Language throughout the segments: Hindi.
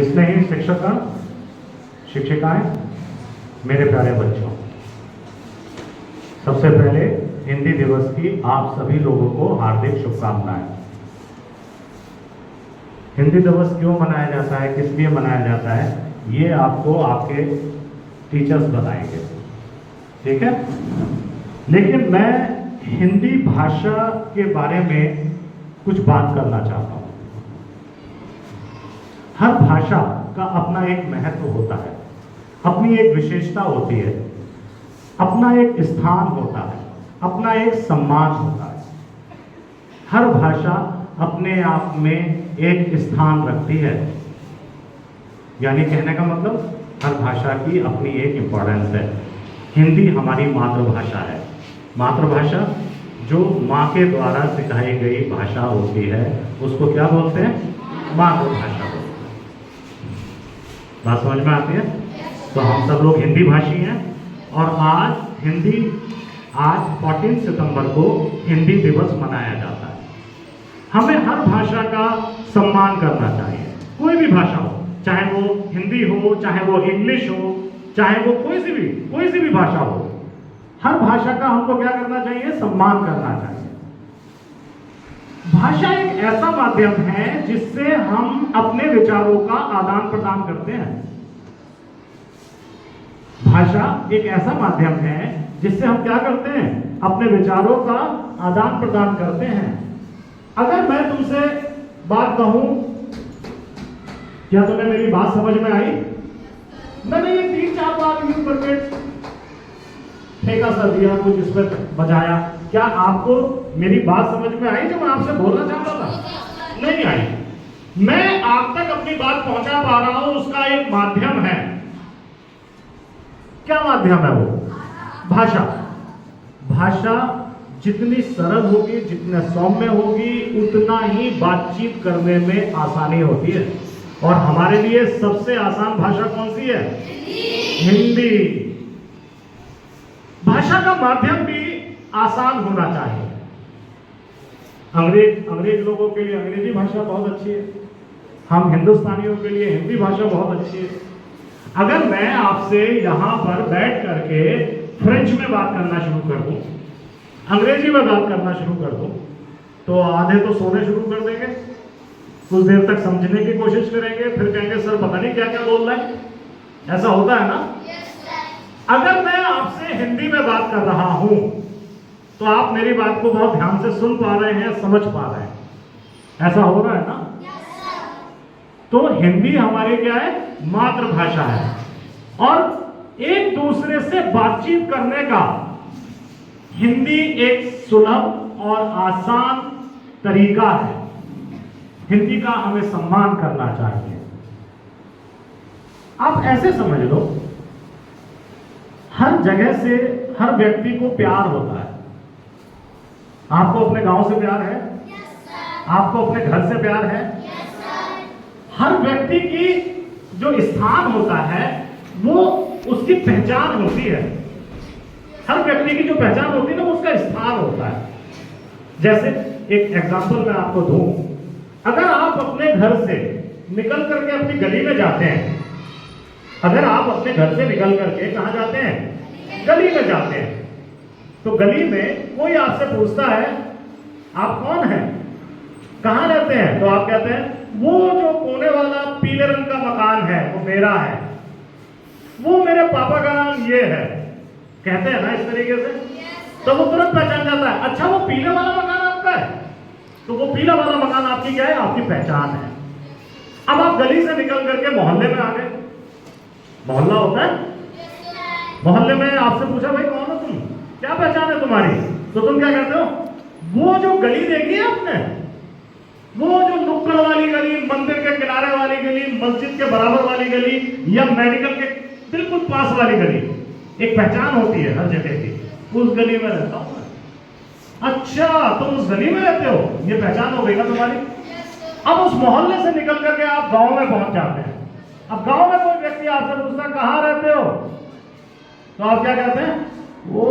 स्नेही शिक्षकगण, शिक्षिकाएं, मेरे प्यारे बच्चों, सबसे पहले हिंदी दिवस की आप सभी लोगों को हार्दिक शुभकामनाएं। हिंदी दिवस क्यों मनाया जाता है, किस लिए मनाया जाता है, ये आपको आपके टीचर्स बताएंगे, ठीक है। लेकिन मैं हिंदी भाषा के बारे में कुछ बात करना चाहता हूं। हर भाषा का अपना एक महत्व होता है, अपनी एक विशेषता होती है, अपना एक स्थान होता है, अपना एक सम्मान होता है। हर भाषा अपने आप में एक स्थान रखती है, यानी कहने का मतलब हर भाषा की अपनी एक इंपॉर्टेंस है। हिंदी हमारी मातृभाषा है। मातृभाषा जो माँ के द्वारा सिखाई गई भाषा होती है उसको क्या बोलते हैं? मातृभाषा बोलते हैं। बात समझ में आती है? तो हम सब लोग हिंदी भाषी हैं और आज 14 सितंबर को हिंदी दिवस मनाया जाता है। हमें हर भाषा का सम्मान करना चाहिए, कोई भी भाषा हो, चाहे वो हिंदी हो, चाहे वो इंग्लिश हो, चाहे वो कोई सी भी भाषा हो। हर भाषा का हमको क्या करना चाहिए? सम्मान करना चाहिए। भाषा एक ऐसा माध्यम है जिससे हम अपने विचारों का आदान प्रदान करते हैं। भाषा एक ऐसा माध्यम है जिससे हम क्या करते हैं? अपने विचारों का आदान प्रदान करते हैं। अगर मैं तुमसे बात कहूं, क्या तुम्हें मेरी बात समझ में आई? मैंने ये 3-4 बार यूं करके फेंका सा दिया, कुछ इस पर बजाया, क्या आपको मेरी बात समझ में आई जो मैं आपसे बोलना चाहता था? नहीं आई। मैं आप तक अपनी बात पहुंचा पा रहा हूं, उसका एक माध्यम है। क्या माध्यम है वो? भाषा। भाषा जितनी सरल होगी, जितना सौम्य होगी, उतना ही बातचीत करने में आसानी होती है। और हमारे लिए सबसे आसान भाषा कौन सी है? हिंदी। भाषा का माध्यम भी आसान होना चाहिए। अंग्रेज लोगों के लिए अंग्रेजी भाषा बहुत अच्छी है, हम हिंदुस्तानियों के लिए हिंदी भाषा बहुत अच्छी है। अगर मैं आपसे यहां पर बैठ करके फ्रेंच में बात करना शुरू कर दूं, अंग्रेजी में बात करना शुरू कर दूं, तो आधे तो सोने शुरू कर देंगे, कुछ देर तक समझने की कोशिश करेंगे, फिर कहेंगे सर पता नहीं क्या क्या बोल रहा है। ऐसा होता है ना? अगर मैं आपसे हिंदी में बात कर रहा हूं तो आप मेरी बात को बहुत ध्यान से सुन पा रहे हैं, समझ पा रहे हैं। ऐसा हो रहा है ना? तो हिंदी हमारी क्या है? मातृभाषा है। और एक दूसरे से बातचीत करने का हिंदी एक सुलभ और आसान तरीका है। हिंदी का हमें सम्मान करना चाहिए। आप ऐसे समझ लो, हर जगह से हर व्यक्ति को प्यार होता है। आपको अपने गांव से प्यार है? आपको अपने घर से प्यार है? हर व्यक्ति की जो स्थान होता है वो उसकी पहचान होती है। हर व्यक्ति की जो पहचान होती है ना, उसका स्थान होता है। जैसे एक एग्जांपल मैं आपको दूं, अगर आप अपने घर से निकल करके अपनी गली में जाते हैं, अगर आप अपने घर से निकल करके कहां जाते हैं? गली में जाते हैं, तो गली में कोई आपसे पूछता है आप कौन हैं, कहां रहते हैं, तो आप कहते हैं वो जो कोने वाला पीले रंग का मकान है वो मेरा है, वो मेरे पापा का नाम ये है, कहते हैं ना इस तरीके से। तो वो तुरंत पहचान जाता है, अच्छा वो पीले वाला मकान आपका है, तो वो पीला वाला मकान आपकी क्या है? आपकी पहचान है। अब आप गली से निकल करके मोहल्ले में आ गए, मोहल्ला होता है, मोहल्ले में आपसे पूछा भाई कौन हो तुम, क्या पहचान है तुम्हारी, तो तुम क्या कहते हो? वो जो गली देखी है आपने, वो जो नुक्कड़ वाली गली, मंदिर के किनारे वाली गली, मस्जिद के बराबर वाली गली, या मेडिकल के बिल्कुल पास वाली गली, एक पहचान होती है हर जगह की, उस गली में रहता हूं मैं। अच्छा तुम उस गली में रहते हो, ये पहचान हो गई ना तुम्हारी। अब उस मोहल्ले से निकल करके आप गांव में पहुंच जाते हैं। अब गांव में कोई व्यक्ति आपसे पूछता कहां रहते हो, तो आप क्या कहते हैं? वो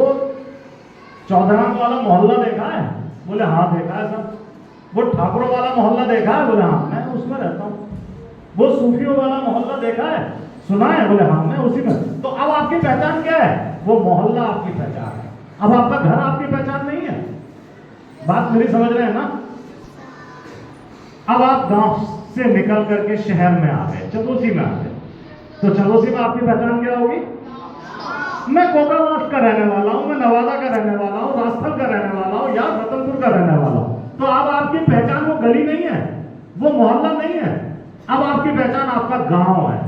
चौधराम वाला मोहल्ला देखा है? बोले हाँ देखा है सर। वो ठाकुरों वाला मोहल्ला देखा है? बोले हाँ मैं उसमें रहता हूं। वो सूफियों वाला मोहल्ला देखा है, सुना है? बोले हाँ, मैं उसी में। तो अब आपकी पहचान क्या है? वो मोहल्ला आपकी पहचान है। अब आपका घर आपकी पहचान नहीं है। बात मेरी समझ रहे हैं ना? अब आप गांव से निकल करके शहर में आ गए, चंदोसी में आ गए, तो चंदोसी में आपकी पहचान क्या होगी? मैं कोकावास का रहने वाला हूं, मैं नवादा का रहने वाला हूं, राजस्थान का रहने वाला हूं, या रतनपुर का रहने वाला हूं। तो अब आपकी पहचान वो गली नहीं है, वो मोहल्ला नहीं है। अब आपकी पहचान आपका गांव है।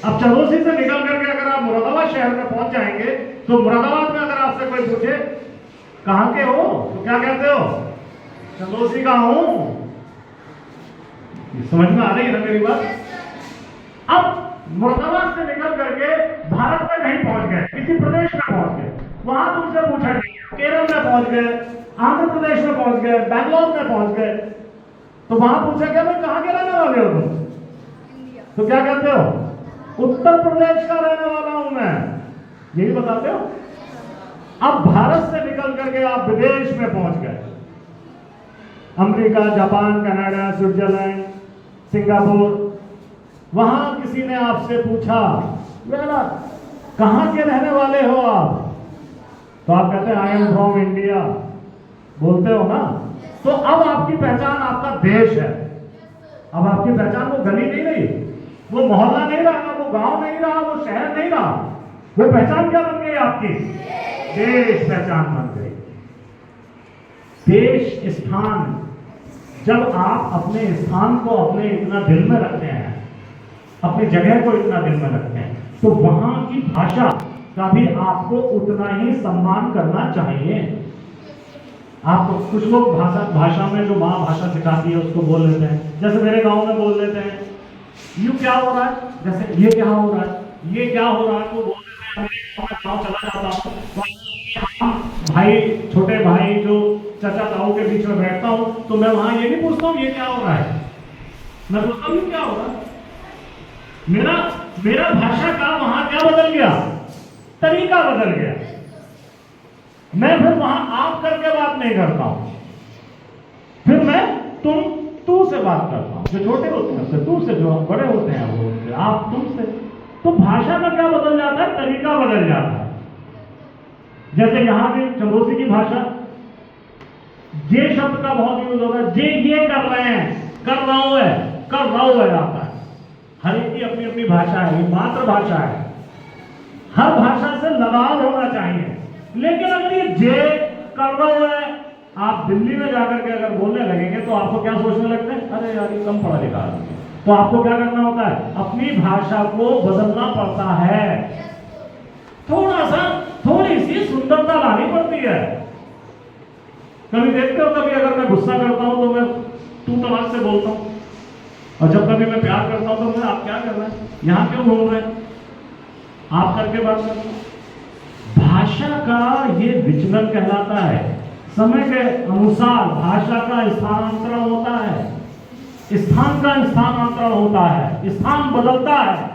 अब चंदोसी से निकल करके अगर आप मुरादाबाद शहर में पहुंच जाएंगे, तो मुरादाबाद में अगर आपसे कोई पूछे कहां के हो, तो क्या कहते हो? चंदोसी का हूं। समझ में आ रही है ना मेरी बात? अब मुरादाबाद से निकल करके भारत में कहीं पहुंच गए, किसी प्रदेश में पहुंच गए, वहां तुमसे पूछा नहीं, केरल में पहुंच गए, आंध्र प्रदेश में पहुंच गए, बैंगलोर में पहुंच गए, तो वहां पूछा क्या भाई कहां के रहने वाले हो तुम? तो क्या कहते हो? उत्तर प्रदेश का रहने वाला हूं मैं, यही बताते हो। अब भारत से निकल करके आप विदेश में पहुंच गए, America, Japan, Canada, Switzerland, Singapore, वहां किसी ने आपसे पूछा बेटा कहां के रहने वाले हो आप? तो आप कहते हैं आई एम फ्रॉम इंडिया, बोलते हो ना? तो अब आपकी पहचान आपका देश है। अब आपकी पहचान वो गली नहीं रही, वो मोहल्ला नहीं रहा, वो गांव नहीं रहा, वो शहर नहीं रहा। वो पहचान क्या बन गई आपकी? देश पहचान बन गई। देश स्थान, जब आप अपने स्थान को अपने इतना दिल में रखते हैं, अपनी जगह को इतना दिल में रखते हैं, तो वहां की भाषा का भी आपको उतना ही सम्मान करना चाहिए। आपको कुछ लोग भाषा में जो माँ भाषा सिखाती है उसको बोल लेते हैं, जैसे मेरे गांव में बोल लेते हैं यू क्या हो रहा है, जैसे ये क्या हो रहा है, ये क्या हो रहा है, वो बोल देते हैं। मैं गाँव चला जाता हूँ, भाई छोटे भाई जो चाचा ताऊ के बीच में बैठता हूँ, तो मैं वहां ये नहीं पूछता हूँ ये क्या हो रहा है, मैं पूछता हूँ क्या हो रहा है। मेरा भाषा का वहां क्या बदल गया? तरीका बदल गया। मैं फिर वहां आप करके बात नहीं करता हूं, फिर मैं तू से बात करता हूं। जो छोटे होते हैं उससे तू से, जो बड़े होते हैं वो उनसे आप, तुम से। तो भाषा का क्या बदल जाता है? तरीका बदल जाता है। जैसे यहां भी चंदोसी की भाषा, जे शब्द का बहुत यूज होता है। जे ये कर रहे हैं, कर रहा हूं है, कर रहा हूं है आता है। हर एक की अपनी अपनी भाषा है, ये मातृभाषा है। हर भाषा से लगाव होना चाहिए। लेकिन अगर ये जे कर रहा हूं है, आप दिल्ली में जाकर के अगर बोलने लगेंगे तो आपको क्या सोचने लगते हैं? अरे यार ये कम पढ़ा लिखा है। तो आपको क्या करना होता है? अपनी भाषा को बदलना पड़ता है, थोड़ी सी सुंदरता लानी पड़ती है। कभी देखते हो, कभी अगर मैं गुस्सा करता हूं तो मैं तू तलाक से बोलता हूं, और जब कभी मैं प्यार करता हूं तो मैं आप क्या कर रहे हैं, यहां क्यों घूम रहे हैं, आप करके बात कर रहे हैं। भाषा का ये विचलन कहलाता है। समय के अनुसार भाषा का स्थानांतरण होता है, स्थान का स्थानांतरण होता है, स्थान बदलता है।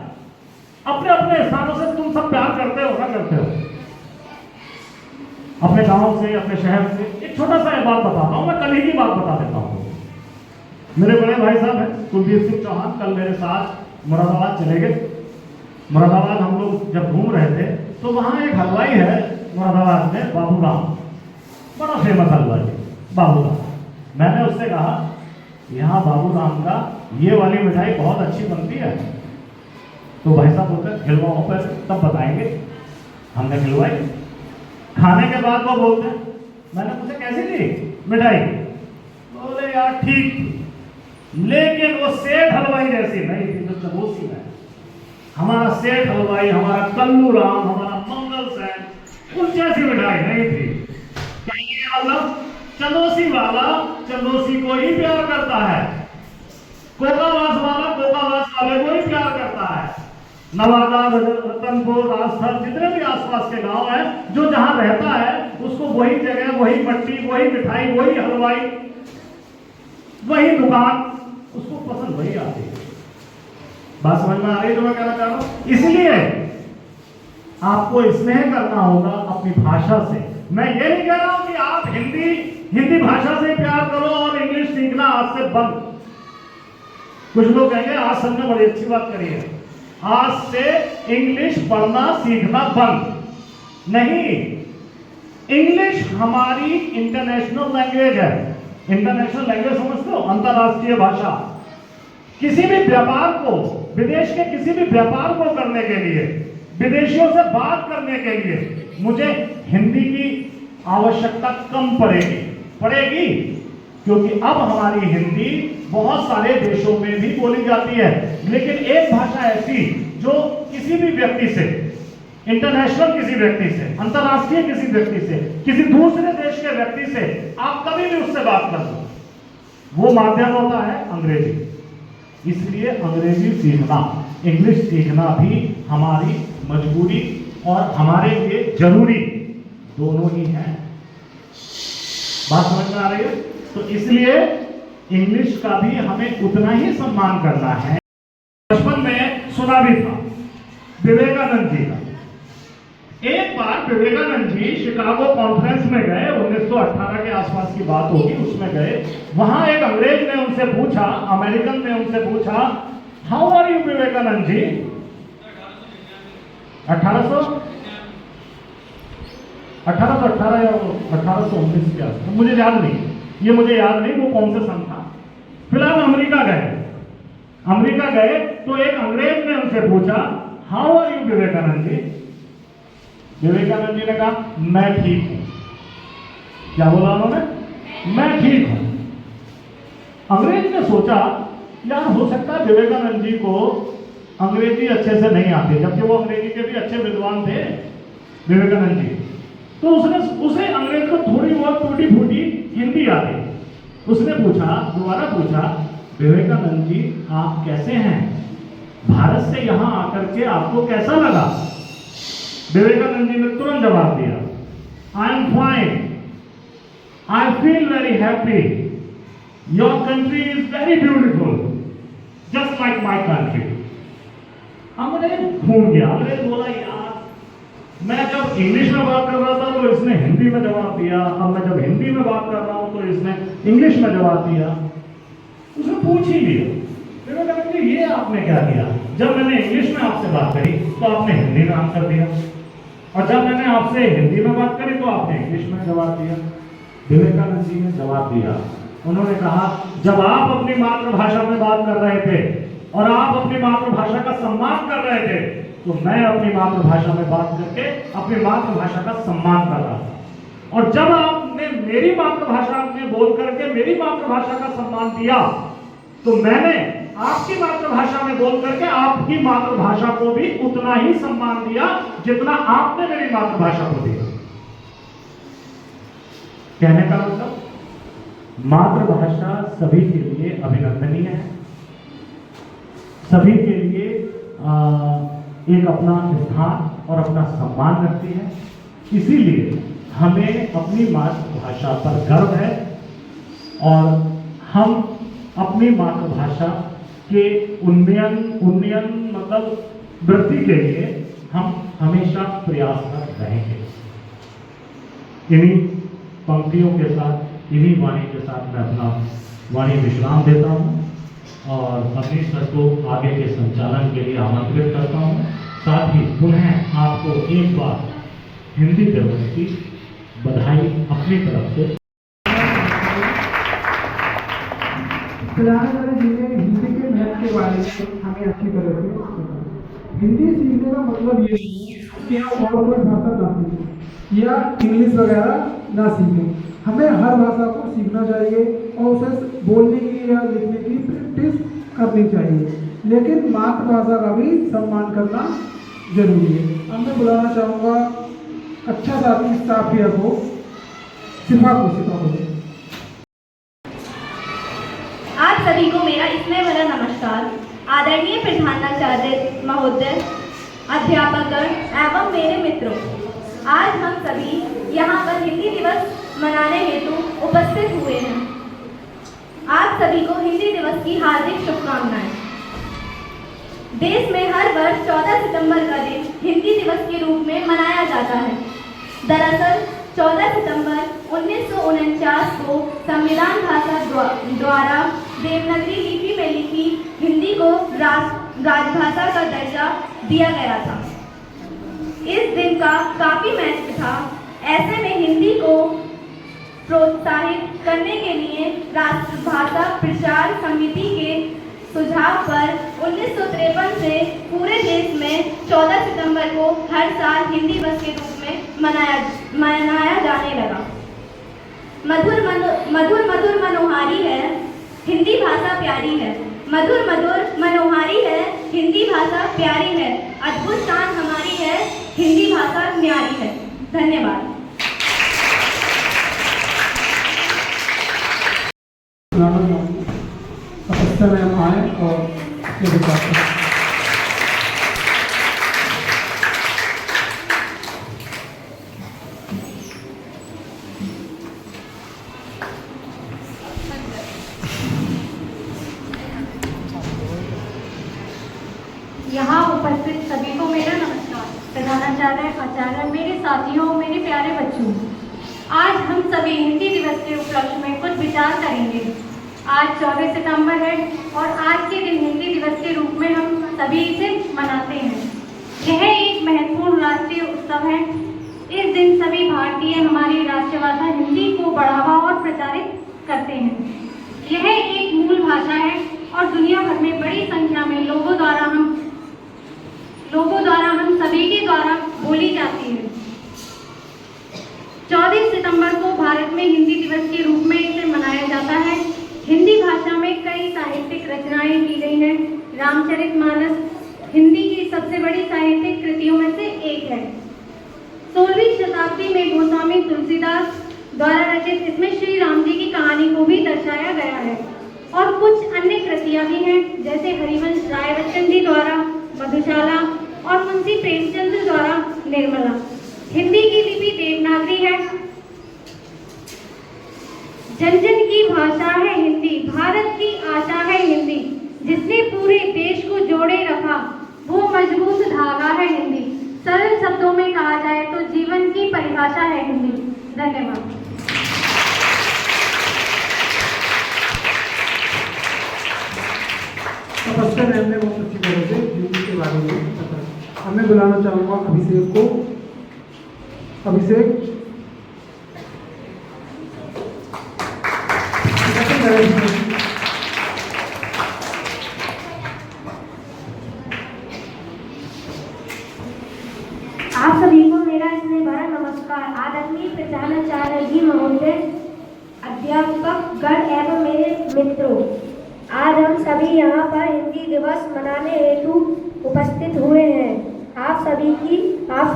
अपने अपने स्थानों से तुम सब प्यार करते हो, क्या करते हो? अपने गांव से, अपने शहर से। एक छोटा सा एक बात बताता हूं, मैं कल ही की बात बता देता हूं। मेरे बड़े भाई साहब हैं कुलदीप सिंह चौहान, कल मेरे साथ मुरादाबाद चले गए। मुरादाबाद हम लोग जब घूम रहे थे तो वहां एक हलवाई है मुरादाबाद में, बाबूराम, बड़ा फेमस हलवाई बाबूराम। मैंने उससे कहा यहाँ बाबूराम का ये वाली मिठाई बहुत अच्छी बनती है। तो भाई साहब बोलते खिलवाओ पर तब बताएंगे। हमने खिलवाई। खाने के बाद वो बोलते मैंने पूछा कैसी थी मिठाई? बोले यार ठीक थी, लेकिन वो सेठ हलवाई जैसी नहीं थी जो चंदोसी में। हमारा सेठ हलवाई, हमारा कल्लू राम, हमारा मंगल सेन, उस जैसी मिठाई नहीं थी। क्या ये मतलब? चंदोसी वाला चंदोसी को ही प्यार करता है, कोकावास वाला कोकावास वाले को ही प्यार करता है। नवादा, रतनपुर, राजस्थान, जितने भी आसपास के गांव हैं, जो जहां रहता है उसको वही जगह, वही मट्टी, वही मिठाई, वही हलवाई, वही दुकान, उसको पसंद वही आती है। बात समझ में आ रही है जो मैं कहना चाह रहा हूं? इसलिए आपको स्नेह करना होगा अपनी भाषा से। मैं ये नहीं कह रहा हूं कि आप हिंदी भाषा से प्यार करो और इंग्लिश सीखना आज से बंद। कुछ लोग कहेंगे आज सर ने बड़ी अच्छी बात करी है, आज से इंग्लिश पढ़ना सीखना बंद। नहीं, इंग्लिश हमारी इंटरनेशनल लैंग्वेज है। इंटरनेशनल लैंग्वेज समझते हो, अंतरराष्ट्रीय भाषा। किसी भी व्यापार को, विदेश के किसी भी व्यापार को करने के लिए, विदेशियों से बात करने के लिए मुझे हिंदी की आवश्यकता कम पड़ेगी, क्योंकि अब हमारी हिंदी बहुत सारे देशों में भी बोली जाती है। लेकिन एक भाषा ऐसी जो किसी भी व्यक्ति से, इंटरनेशनल किसी व्यक्ति से, अंतरराष्ट्रीय किसी व्यक्ति से, किसी दूसरे देश के व्यक्ति से आप कभी भी उससे बात कर दो, वो माध्यम होता है अंग्रेजी। इसलिए अंग्रेजी सीखना, इंग्लिश सीखना भी हमारी मजबूरी और हमारे लिए जरूरी दोनों ही है। बात समझ में आ रही है? तो इसलिए इंग्लिश का भी हमें उतना ही सम्मान करना है। बचपन में सुना भी था विवेकानंद जी का। एक बार विवेकानंद जी शिकागो कॉन्फ्रेंस में गए, 1918 के आसपास की बात होगी, उसमें गए। वहां एक अंग्रेज ने उनसे पूछा, अमेरिकन ने उनसे पूछा, how are you Vivekananda ji? 1818 या 1819 के आसपास, मुझे याद नहीं, मुझे याद नहीं वो कौन सा सन था। फिलहाल अमेरिका गए तो एक अंग्रेज ने उनसे पूछा, how are you Vivekananda ji? Vivekananda ji ने कहा, मैं ठीक हूं। क्या बोला उन्होंने? मैं ठीक हूं। अंग्रेज ने सोचा यार हो सकता है विवेकानंद जी को अंग्रेजी अच्छे से नहीं आती, जबकि वो अंग्रेजी के भी अच्छे विद्वान थे विवेकानंद जी। तो उसे अंग्रेज को थोड़ी बहुत टूटी फूटी हिंदी आती। उसने दोबारा पूछा, विवेकानंद जी आप कैसे हैं? भारत से यहां आकर के आपको कैसा लगा? विवेकानंद जी ने तुरंत जवाब दिया, I am fine, I feel very happy, your country is very beautiful, just like my country. अंग्रेज घूम गया। अंग्रेज बोला यार मैं जब इंग्लिश में बात कर रहा था तो इसने हिंदी में जवाब दिया, अब मैं जब हिंदी में बात कर रहा हूं तो इसने इंग्लिश में जवाब दिया। उसने पूछ ही लिया, विवेकानंद जी ये आपने क्या किया? जब मैंने इंग्लिश में आपसे बात करी तो आपने हिंदी में आंसर दिया, और जब मैंने आपसे हिंदी में बात करी तो आपने इंग्लिश में जवाब दिया। विवेकानंद जी ने जवाब दिया, उन्होंने कहा जब आप अपनी मातृभाषा में बात कर रहे थे और आप अपनी मातृभाषा का सम्मान कर रहे थे, तो मैं अपनी मातृभाषा में बात करके अपनी मातृभाषा का सम्मान कर रहा था। और जब आपने मेरी मातृभाषा में बोल करके मेरी मातृभाषा का सम्मान दिया, तो मैंने आपकी मातृभाषा में बोल करके आपकी मातृभाषा को भी उतना ही सम्मान दिया जितना आपने मेरी मातृभाषा को दिया। कहने का मतलब मातृभाषा सभी के लिए अभिनंदनीय है, सभी के लिए एक अपना स्थान और अपना सम्मान रखती है। इसीलिए हमें अपनी मातृभाषा पर गर्व है और हम अपनी मातृभाषा के उन्नयन मतलब वृद्धि के लिए हम हमेशा प्रयासरत रहेंगे। इन्हीं पंक्तियों के साथ, इन्हीं वाणी के साथ मैं अपना वाणी विश्राम देता हूँ और अपनी सर को आगे के संचालन के लिए आमंत्रित करता हूँ। साथ ही पुनः आपको एक बार हिंदी दिवस की बधाई अपनी तरफ से। प्रधानमंत्री जी ने हिंदी के महत्व के बारे में हमें अच्छी तरह से हिंदी सीखने का मतलब ये है कि आप और कोई भाषा ना सीखें या इंग्लिश वगैरह ना सीखें। हमें हर भाषा को सीखना चाहिए और उसे बोलने की या लिखने की प्रैक्टिस करनी चाहिए, लेकिन मातृभाषा का भी सम्मान करना जरूरी है। अब मैं बुलाना चाहूँगा अच्छा साथी स्टाफिया को, सिफा को। आप सभी को मेरा स्नेह भरा नमस्कार। आदरणीय प्रधानाचार्य महोदय, अध्यापकगण एवं मेरे मित्रों, आज हम सभी यहाँ पर हिंदी दिवस मनाने हेतु उपस्थित हुए हैं। आप सभी को हिंदी दिवस की हार्दिक शुभकामनाएं। देश में हर वर्ष 14 सितंबर का दिन हिंदी दिवस के रूप में मनाया जाता है। दरअसल 14 सितंबर 1949 को संविधान भाषा द्वारा देवनागरी लिपि में लिखी हिंदी को राजभाषा का दर्जा दिया गया था। इस दिन का काफी महत्व था। ऐसे में हिंदी को प्रोत्साहित करने के लिए राष्ट्रभाषा प्रचार समिति के सुझाव पर 1953 से पूरे देश में 14 सितंबर को हर साल हिंदी दिवस के रूप में मनाया जाने लगा। मधुर मधुर मनोहारी है हिंदी भाषा प्यारी है। मधुर मधुर मनोहारी है हिंदी भाषा प्यारी है। अद्भुत शान हमारी है हिंदी भाषा न्यारी है। धन्यवाद। तपस्या में हम आए और ये विचार करें। यहाँ उपस्थित सभी को मेरा नमस्कार। प्रधानाचार्य, आचार्य, मेरे साथियों, मेरे प्यारे बच्चों, आज हम सभी हिंदी दिवस के उपलक्ष्य में कुछ विचार करेंगे। आज 14 सितंबर है और आज के दिन हिंदी दिवस के रूप में हम सभी इसे मनाते हैं। यह एक महत्वपूर्ण राष्ट्रीय उत्सव है। इस दिन सभी भारतीय हमारी राष्ट्रभाषा हिंदी को बढ़ावा और प्रचारित करते हैं। यह एक मूल भाषा है और दुनिया भर में बड़ी संख्या में लोगों द्वारा हम सभी के द्वारा बोली जाती है। 14 सितंबर को भारत में हिंदी दिवस के रूप में इसे मनाया जाता है। हिंदी भाषा में कई साहित्यिक रचनाएं की गई हैं। रामचरितमानस हिंदी की सबसे बड़ी साहित्यिक कृतियों में से एक है। 16वीं शताब्दी में गोस्वामी तुलसीदास द्वारा रचित इसमें श्री राम जी की कहानी को भी दर्शाया गया है और कुछ अन्य कृतियां भी हैं, जैसे हरिवंश राय बच्चन जी द्वारा मधुशाला और मुंशी प्रेमचंद द्वारा निर्मला। हिंदी की लिपि देवनागरी है। जन जन की भाषा है हिंदी, भारत की आशा है हिंदी, जिसने पूरे देश को जोड़े रखा वो मजबूत धागा है हिंदी। सरल शब्दों में कहा जाए तो जीवन की परिभाषा है हिंदी। धन्यवाद। तपस्या ने हमने बहुत अच्छी तरह से हिंदी के बारे में बताया। अब मैं बुलाना चाहूँगा अभिषेक को। अभिषेक, आप सभी को मेरा स्नेह भरा नमस्कार। आदरणीय प्रधानाचार्य जी महोदय, अध्यापक गण एवं मेरे मित्रों, आज हम सभी यहाँ पर हिंदी दिवस मनाने हेतु उपस्थित हुए हैं। आप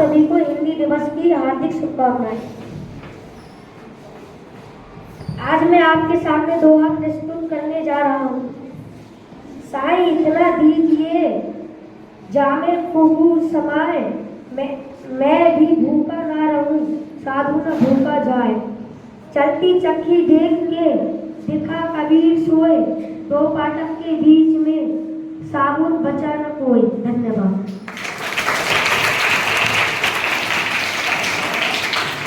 सभी को हिंदी दिवस की हार्दिक शुभकामनाएं। आज मैं आपके सामने दोहा प्रस्तुत करने जा रहा हूँ। साईं इतना दीजिए जामे खूब समाए, मैं भी भूखा ना रहूं, साधु न भूखा जाए। चलती चक्की देख के दिखा कबीर सोए, दो पाटक के बीच में साबुन बचा न कोई। धन्यवाद।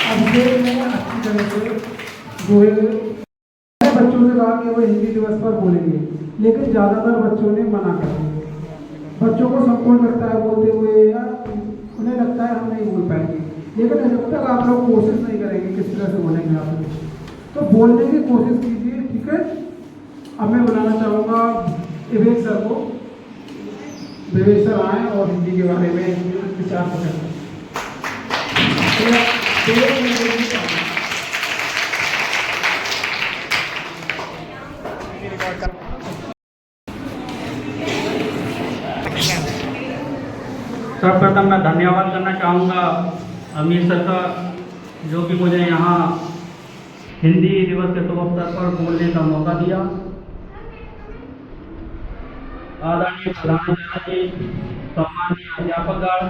अभिषेक ने अच्छी तरह से दोहे बच्चों से कहा कि वो हिंदी दिवस पर बोलेंगे, लेकिन ज़्यादातर बच्चों ने मना कर दिया। बच्चों को संकोच लगता है बोलते हुए, या उन्हें लगता है हम नहीं बोल पाएंगे। लेकिन जब तक आप लोग कोशिश नहीं करेंगे किस तरह से बोलेंगे आप, तो बोलने की कोशिश कीजिए, ठीक है। अब मैं बुलाना चाहूँगा विवेक सर को। विवेक सर आए और हिंदी के बारे में विचार करें। सर्वप्रथम मैं धन्यवाद करना चाहूँगा अमीर सर का, जो कि मुझे यहाँ हिंदी दिवस के शुभ अवसर पर बोलने का मौका दिया। आदरणीय प्रधानाचार्य जी, सम्मानीय अध्यापकगण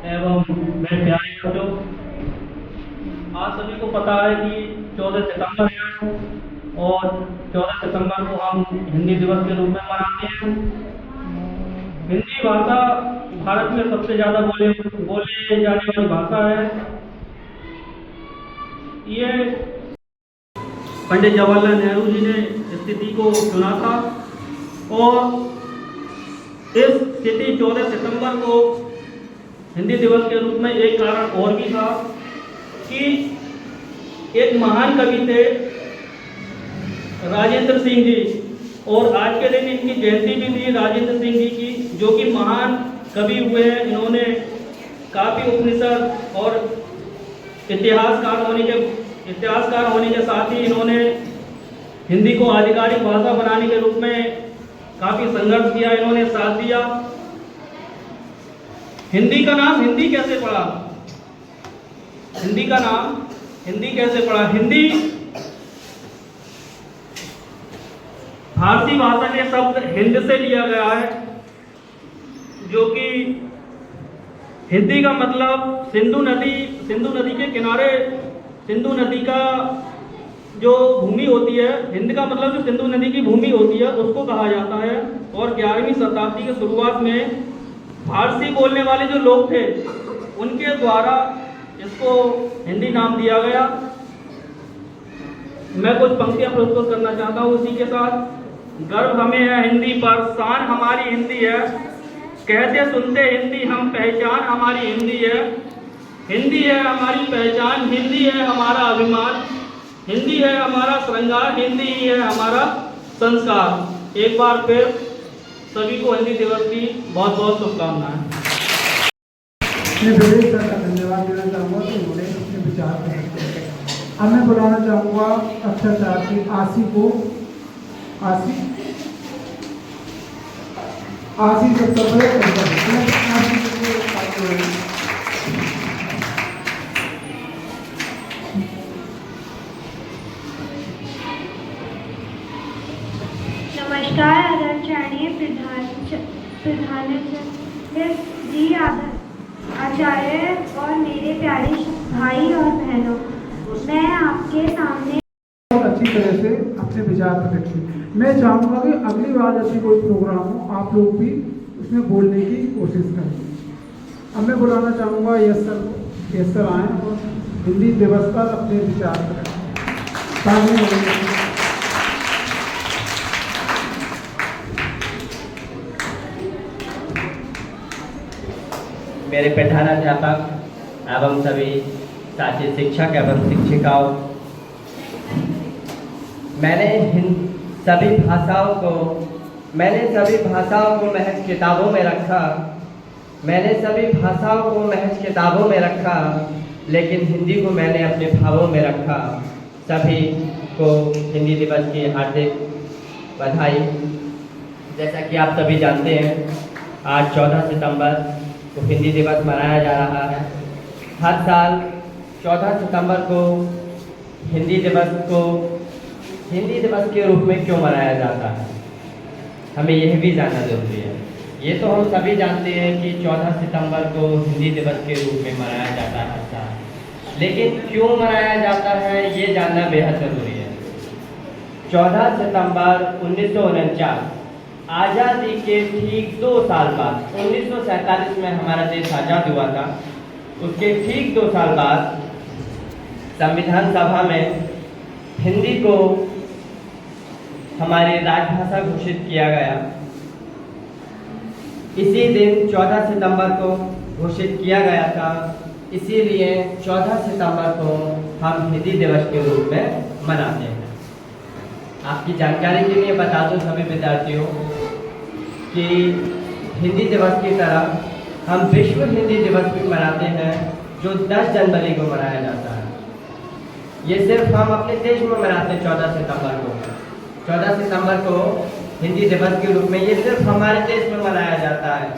एवं मेरे प्यारे बच्चों, आज सभी को पता है कि 14 सितंबर है और 14 सितंबर को हम हिंदी दिवस के रूप में मनाते हैं। हिंदी भाषा भारत में सबसे ज़्यादा बोले जाने वाली भाषा है। ये पंडित जवाहरलाल नेहरू जी ने स्थिति को चुना था और इस तिथि 14 सितंबर को हिंदी दिवस के रूप में एक कारण और भी था कि एक महान कवि थे राजेंद्र सिंह जी, और आज के दिन इनकी जयंती भी थी राजेंद्र सिंह जी की, जो कि महान कवि हुए हैं। इन्होंने काफ़ी उपनिषद और इतिहासकार होने के साथ ही इन्होंने हिंदी को आधिकारिक भाषा बनाने के रूप में काफ़ी संघर्ष किया, इन्होंने साथ दिया। हिंदी का नाम हिंदी कैसे पड़ा? हिंदी का नाम हिंदी कैसे पड़ा? हिंदी फारसी भाषा के शब्द हिंद से लिया गया है, जो कि हिंदी का मतलब सिंधु नदी के किनारे, सिंधु नदी का जो भूमि होती है, हिंद का मतलब जो सिंधु नदी की भूमि होती है उसको कहा जाता है। और 11वीं शताब्दी के शुरुआत में फारसी बोलने वाले जो लोग थे उनके द्वारा इसको हिंदी नाम दिया गया। मैं कुछ पंक्तियां प्रस्तुत करना चाहता हूँ उसी के साथ। गर्व हमें है हिंदी पर, शान हमारी हिंदी है, कहते सुनते हिंदी हम, पहचान हमारी हिंदी है। हिंदी है हमारी पहचान, हिंदी है हमारा अभिमान, हिंदी है हमारा श्रृंगार, हिंदी ही है हमारा संस्कार। एक बार फिर सभी को हिंदी दिवस की बहुत बहुत शुभकामनाएं। मैं विवेक सर का धन्यवाद देना चाहूँगा कि उन्होंने अपने विचार प्रकट किए। अब मैं बुलाना चाहूँगा अक्षराचार्य आशी को। आशी सबसे नमस्कार आदरणीय प्रधानाचार्य जी, आचार्य और मेरे प्यारे भाई और बहनों, मैं आपके सामने बहुत अच्छी तरह से अपने विचार प्रकट किए। मैं चाहूँगा कि अगली बार जैसे कोई प्रोग्राम हो आप लोग भी उसमें बोलने की कोशिश करें। अब मैं बुलाना चाहूँगा यस सर आएँ और हिंदी दिवस पर अपने विचार प्रकट करें। मेरे प्रधानाध्यापक एवं सभी साथी शिक्षक एवं शिक्षिकाओं, मैंने सभी भाषाओं को महज किताबों में रखा, लेकिन हिंदी को मैंने अपने भावों में रखा। सभी को हिंदी दिवस की हार्दिक बधाई। जैसा कि आप सभी जानते हैं, आज 14 सितंबर को हिंदी दिवस मनाया जा रहा है। हर साल 14 सितंबर को हिंदी दिवस के रूप में क्यों मनाया जाता है, हमें यह भी जानना जरूरी है। ये तो हम सभी जानते हैं कि 14 सितंबर को हिंदी दिवस के रूप में मनाया जाता है हर साल, लेकिन क्यों मनाया जाता है ये जानना बेहद ज़रूरी है। 14 सितंबर 1949, आज़ादी के ठीक 2 साल बाद, 1947 में हमारा देश आज़ाद हुआ था, उसके ठीक 2 साल बाद संविधान सभा में हिंदी को हमारी राजभाषा घोषित किया गया। इसी दिन 14 सितंबर को घोषित किया गया था, इसीलिए 14 सितंबर को हम हिंदी दिवस के रूप में मनाते हैं। आपकी जानकारी के लिए बता दूं सभी विद्यार्थियों कि हिंदी दिवस की तरह हम विश्व हिंदी दिवस भी मनाते हैं, जो 10 जनवरी को मनाया जाता है। ये सिर्फ हम अपने देश में मनाते हैं 14 सितंबर को। 14 सितंबर को हिंदी दिवस के रूप में ये सिर्फ हमारे देश में मनाया जाता है,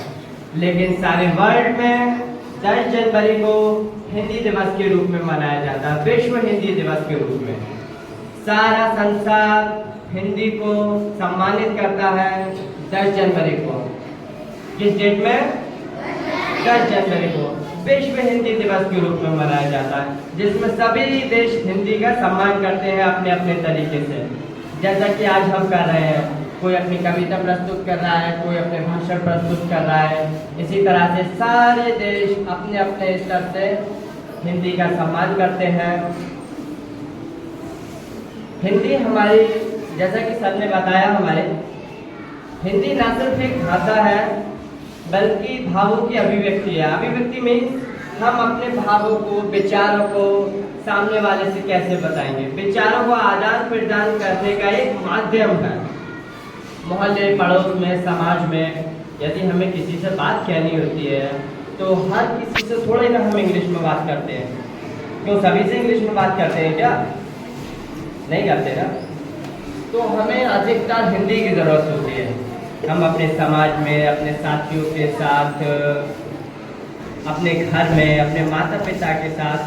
लेकिन सारे वर्ल्ड में 10 जनवरी को हिंदी दिवस के रूप में मनाया जाता है, विश्व हिंदी दिवस के रूप में। सारा संसार हिंदी को सम्मानित करता है 10 जनवरी को। किस डेट में? 10 जनवरी को विश्व हिंदी दिवस के रूप में मनाया जाता है, जिसमें सभी देश हिंदी का सम्मान करते हैं अपने अपने तरीके से। जैसा कि आज हम कर रहे हैं, कोई अपनी कविता प्रस्तुत कर रहा है, कोई अपने भाषण प्रस्तुत कर रहा है। इसी तरह से सारे देश अपने अपने स्तर से हिंदी का सम्मान करते हैं। हिंदी हमारी, जैसा कि सर ने बताया, हमारे हिंदी ना सिर्फ एक भाषा है बल्कि भावों की अभिव्यक्ति है। अभिव्यक्ति मीन्स हम अपने भावों को, विचारों को सामने वाले से कैसे बताएंगे। विचारों को आदान प्रदान करने का एक माध्यम है। मोहल्ले, पड़ोस में, समाज में यदि हमें किसी से बात कहनी होती है तो हर किसी से थोड़ा ही ना हम इंग्लिश में बात करते हैं। क्यों, सभी से इंग्लिश में बात करते हैं क्या? नहीं करते ना। तो हमें अधिकतर हिंदी की ज़रूरत होती है। हम अपने समाज में, अपने साथियों के साथ, अपने घर में, अपने माता पिता के साथ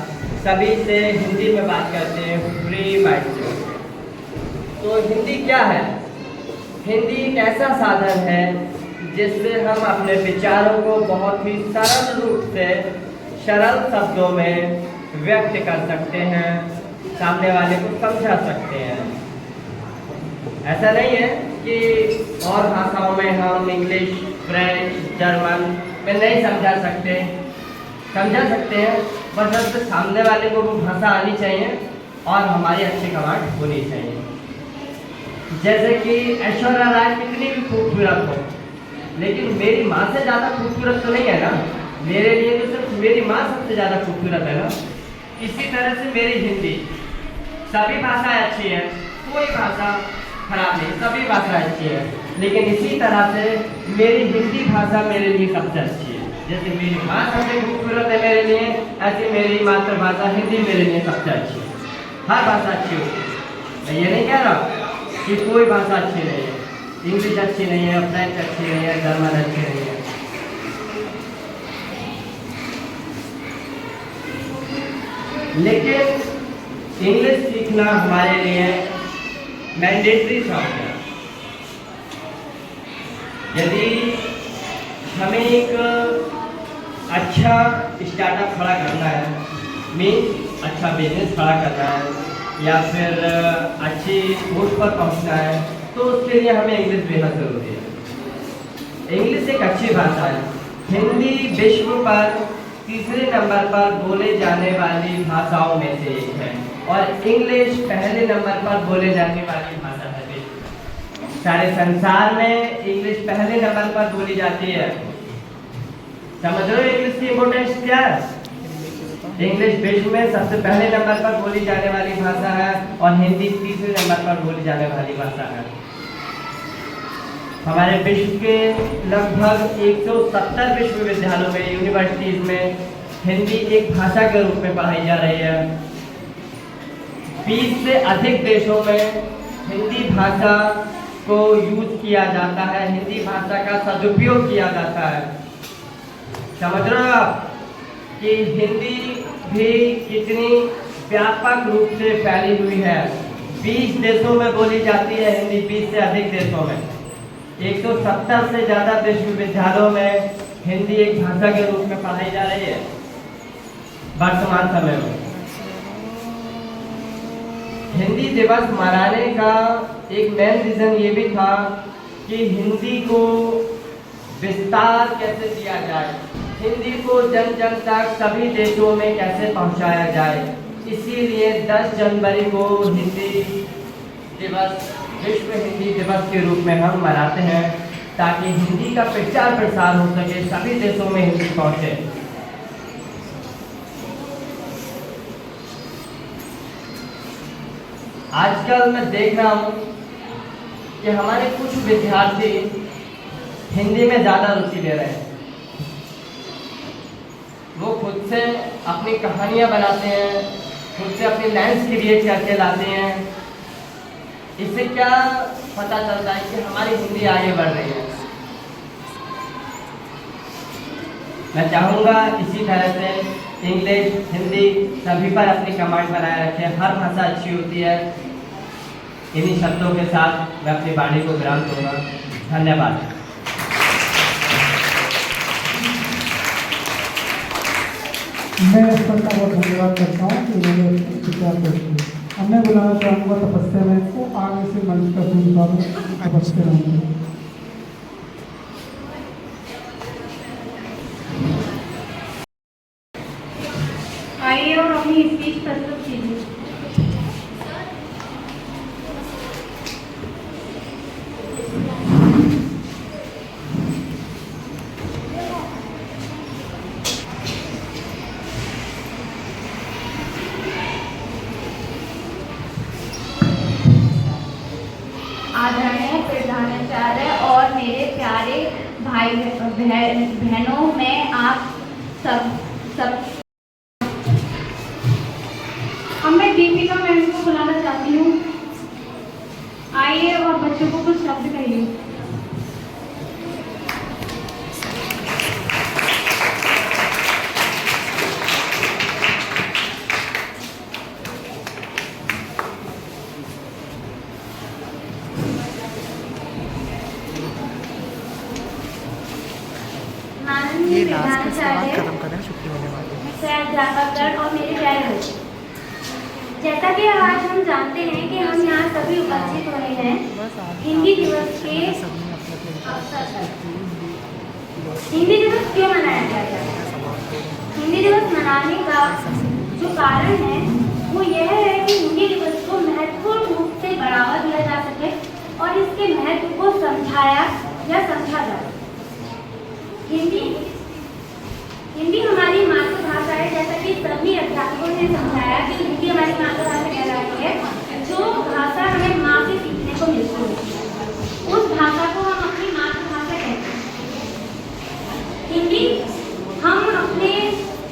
सभी से हिंदी में बात करते हैं फ्री माइंड से। तो हिंदी क्या है? हिंदी एक ऐसा साधन है जिससे हम अपने विचारों को बहुत ही सरल रूप से, सरल शब्दों में व्यक्त कर सकते हैं, सामने वाले को समझा सकते हैं। ऐसा नहीं है कि और भाषाओं में हम इंग्लिश, फ्रेंच, जर्मन में नहीं समझा सकते हैं, बस सामने वाले को वो भाषा आनी चाहिए और हमारी अच्छी कमांड होनी चाहिए। जैसे कि ऐश्वर्या राय कितनी भी खूबसूरत हो, लेकिन मेरी माँ से ज़्यादा खूबसूरत तो नहीं है ना। मेरे लिए तो सिर्फ मेरी माँ सबसे ज़्यादा खूबसूरत है ना। इसी तरह से मेरी हिंदी, सभी भाषाएं अच्छी है, कोई भाषा खराब नहीं, सभी भाषा अच्छी है, लेकिन इसी तरह से मेरी हिंदी भाषा मेरे लिए सबसे अच्छी है। जैसे मेरी माँ सबसे खूबसूरत है मेरे लिए, ऐसी मेरी मातृभाषा हिंदी मेरे लिए सबसे अच्छी है। हर भाषा अच्छी होती है, मैं ये नहीं कह रहा कि कोई भाषा अच्छी नहीं है, इंग्लिश अच्छी नहीं है, फ्रेंच अच्छी नहीं है, जर्मन अच्छी नहीं है। लेकिन इंग्लिश सीखना हमारे लिए मैंडेटरी शौक है। यदि हमें एक अच्छा स्टार्टअप खड़ा करना है, मीन्स अच्छा बिजनेस खड़ा करना है या फिर अच्छी पोस्ट पर पहुंचना है, तो उसके लिए हमें इंग्लिश बेहद ज़रूरी है। इंग्लिश एक अच्छी भाषा है। हिंदी विश्व पर तीसरे नंबर पर बोले जाने वाली भाषाओं में से एक है और इंग्लिश पहले नंबर पर बोले जाने वाली भाषा है। सारे संसार में इंग्लिश पहले नंबर पर बोली जाती है। समझ रहे हो इंग्लिश की इम्पोर्टेंस क्या है? इंग्लिश विश्व में सबसे पहले नंबर पर बोली जाने वाली भाषा है और हिंदी तीसरे नंबर पर बोली जाने वाली भाषा है। हमारे विश्व के लगभग 170 विश्वविद्यालयों में, यूनिवर्सिटीज में हिंदी एक भाषा के रूप में पढ़ाई जा रही है। 20 से अधिक देशों में हिंदी भाषा को यूज किया जाता है, हिंदी भाषा का सदुपयोग किया जाता है। समझ रहे हो आप कि हिंदी भी कितनी व्यापक रूप से फैली हुई है। 20 देशों में बोली जाती है हिंदी, 20 से अधिक देशों में। 170 से ज़्यादा विश्वविद्यालयों में हिंदी एक भाषा के रूप में पढ़ाई जा रही है वर्तमान समय में। हिंदी दिवस मनाने का एक मेन रीज़न ये भी था कि हिंदी को विस्तार कैसे दिया जाए, हिंदी को जन जन तक सभी देशों में कैसे पहुंचाया जाए। इसीलिए 10 जनवरी को हिंदी दिवस, विश्व हिंदी दिवस के रूप में हम मनाते हैं, ताकि हिंदी का प्रचार प्रसार हो सके, सभी देशों में हिंदी पहुंचे। आजकल मैं देख रहा हूँ कि हमारे कुछ विद्यार्थी हिंदी में ज़्यादा रुचि ले रहे हैं। वो खुद से अपनी कहानियाँ बनाते हैं, खुद से अपनी लाइन्स क्रिएट करके लाते हैं। इससे क्या पता चलता है कि हमारी हिंदी आगे बढ़ रही है। मैं चाहूँगा इसी तरह से इंग्लिश, हिंदी सभी पर अपनी कमांड बनाए रखें। हर भाषा अच्छी होती है। इन्हीं शब्दों के साथ मैं अपनी वाणी को विराम दूंगा। धन्यवाद। मैं सर का बहुत धन्यवाद करता हूँ कि उन्होंने विचार करते। अब मैं बुलाना चाहूँगा तपस्या में को आगे से मंच का सुनता तपस्या में। आइए और अपनी स्पीच प्रस्तुत कीजिए। भाई बहनों, मैं आप सब अब मैं दीपिका मैम को बुलाना चाहती हूँ। आइए और बच्चों को कुछ शब्द कहिए। माननीय प्रधानाचार्य, अध्यापकगण और मेरे प्यारे बच्चे, जैसा कि आज हम जानते हैं कि हम यहाँ सभी उपस्थित हुए हैं हिंदी दिवस के अवसर पर। हिंदी दिवस क्यों मनाया जाता है? हिंदी दिवस मनाने का जो कारण है वो यह है कि हिंदी दिवस को महत्वपूर्ण रूप से बढ़ावा दिया जा सके और इसके महत्व को समझा जा सके। हिंदी हमारी मातृभाषा है, जैसा कि सभी अध्यापकों ने समझाया कि हिंदी हमारी मातृभाषा कहलाती है, जो भाषा हमें माँ से सीखने को मिलती है, उस भाषा को हम अपनी मातृभाषा कहते हैं। हिंदी हम अपने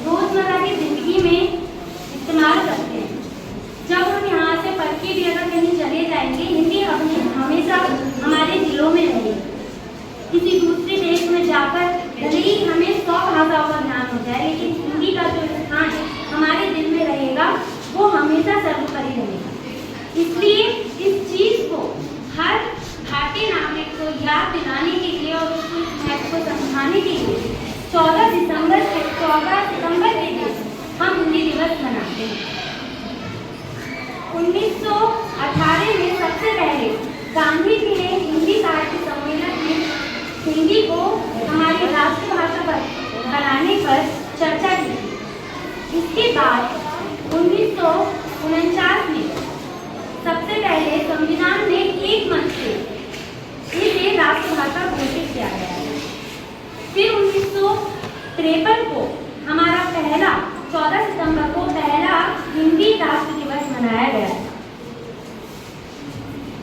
रोजमर्रा की जिंदगी में इस्तेमाल करते हैं। जब हम यहाँ से पढ़ के भी अगर कहीं चले जाएंगे, हिंदी हमेशा हमारे दिलों में रहेगी। किसी दूसरे देश में जाकर भले ही हमें 100 भाषाओं का ज्ञान हो जाए, लेकिन हिंदी का जो स्थान हमारे दिल में रहेगा वो हमेशा सर्वोपरि रहेगा। इसलिए इस चीज को हर भारतीय नागरिक को याद दिलाने के लिए और उसको इस महत्व को समझाने के लिए 14 सितंबर के दिन हम हिंदी दिवस मनाते हैं। 1918 में सबसे पहले गांधी जी ने हिंदी साहित्य सम्मेलन में हिंदी को हमारी राष्ट्रभाषा बनाने पर चर्चा की थी। इसके बाद 1949 में सबसे पहले संविधान में एक मत से इसे राष्ट्रभाषा घोषित किया गया है। फिर 1953 को हमारा 14 सितंबर को पहला हिंदी राष्ट्र दिवस मनाया गया है।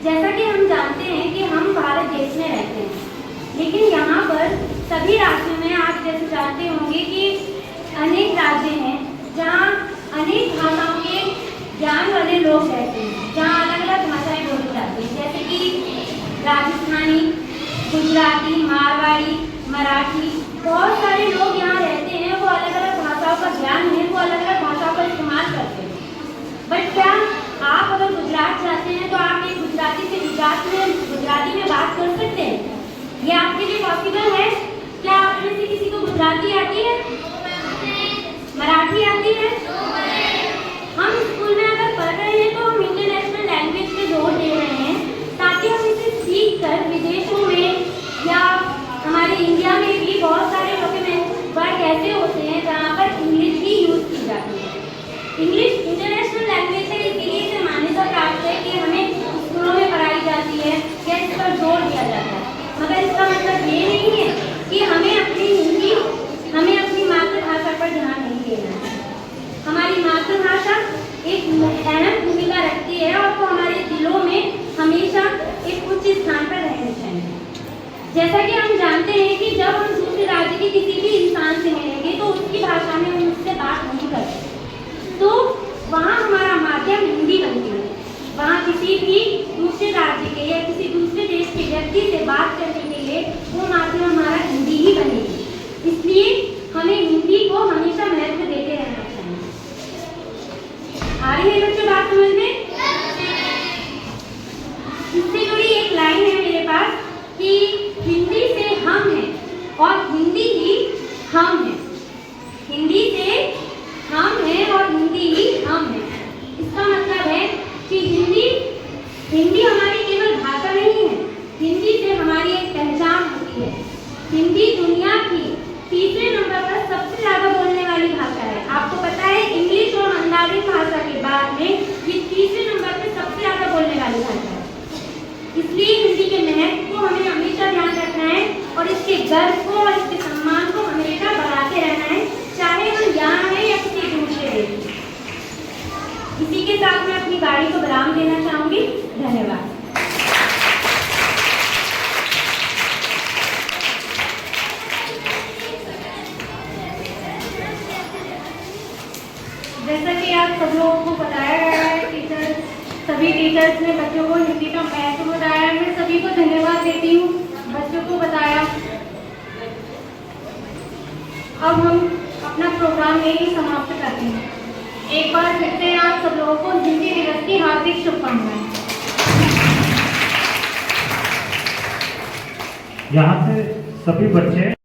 जैसा कि हम जानते हैं कि हम भारत देश में रहते हैं, लेकिन यहाँ पर सभी राज्यों में आप जैसे जानते होंगे कि अनेक राज्य हैं जहाँ अनेक भाषाओं के ज्ञान वाले लोग रहते हैं, जहाँ अलग अलग भाषाएं बोली जाती हैं, जैसे कि राजस्थानी, गुजराती, मारवाड़ी, मराठी, बहुत सारे लोग यहाँ रहते हैं। वो अलग अलग भाषाओं का ज्ञान है, वो अलग अलग भाषाओं का इस्तेमाल करते हैं। बट क्या आप अगर गुजरात जाते हैं तो आप एक गुजराती से गुजराती में बात कर सकते हैं? ये आपके लिए पॉसिबल है? क्या आप में से किसी को गुजराती आती है? मराठी आती है? हम स्कूल में अगर पढ़ रहे हैं तो हम इंटरनेशनल लैंग्वेज पे जोर दे रहे हैं ताकि हम इसे सीख कर विदेशों में या हमारे इंडिया में भी बहुत सारे डॉक्यूमेंट वर्ड ऐसे होते हैं जहाँ पर इंग्लिश ही यूज की जाती है। इंग्लिश इंटरनेशनल लैंग्वेज है, इसलिए इसे मान्यता प्राप्त है कि हमें स्कूलों में पढ़ाई जाती है, या इस पर जोर दिया जाता है। मगर इसका मतलब ये नहीं है कि हमें अपनी मातृभाषा पर ध्यान नहीं देना है। हमारी मातृभाषा एक अहम भूमिका रखती है और वो हमारे दिलों में हमेशा एक उच्च स्थान पर रहनी चाहिए। जैसा कि हम जानते हैं कि जब हम दूसरे राज्य के किसी भी इंसान से मिलेंगे तो उसकी भाषा में हम उससे बात नहीं करते, तो वहाँ हमारा माध्यम हिंदी बनती है। वहाँ किसी भी दूसरे राज्य के या किसी दूसरे देश के व्यक्ति से बात करने के लिए वो माध्यम हमारा हिंदी ही बनेगी। इसलिए हमें हिंदी को हमेशा महत्व देते रहना चाहिए। आ रही है बच्चों बात समझ में? इससे जुड़ी एक लाइन है मेरे पास कि हिंदी से हम हैं और हिंदी ही हम हैं। हिंदी से हम हैं और हिंदी ही हम हैं। इसका मतलब है कि हिंदी हमारी केवल भाषा नहीं है, हिंदी से हमारी एक पहचान होती है। हिंदी दुनिया की तीसरे नंबर पर सबसे ज़्यादा बोलने वाली भाषा है। आपको पता है इंग्लिश और मंदारिन भाषा के बाद में ये तीसरे नंबर पर सबसे ज़्यादा बोलने वाली भाषा है। इसलिए हिंदी के महत्व को हमें हमेशा ध्यान रखना है और इसके गर्व को और इसके सम्मान को हमेशा बढ़ाते रहना है, चाहे हम यहाँ हैं या किसी दूसरे देश में। इसी के साथ मैं अपनी गाड़ी को विराम देना चाहूंगी। धन्यवाद। जैसा कि आप सब लोगों को बताया गया है, सभी टीचर्स ने बच्चों को हिंदी का महत्व बताया। मैं सभी को धन्यवाद देती हूँ, बच्चों को बताया। अब हम अपना प्रोग्राम यही समाप्त करते हैं। एक बार फिर से आप सब लोगों को हिंदी दिवस की हार्दिक शुभकामनाएं। यहाँ से सभी बच्चे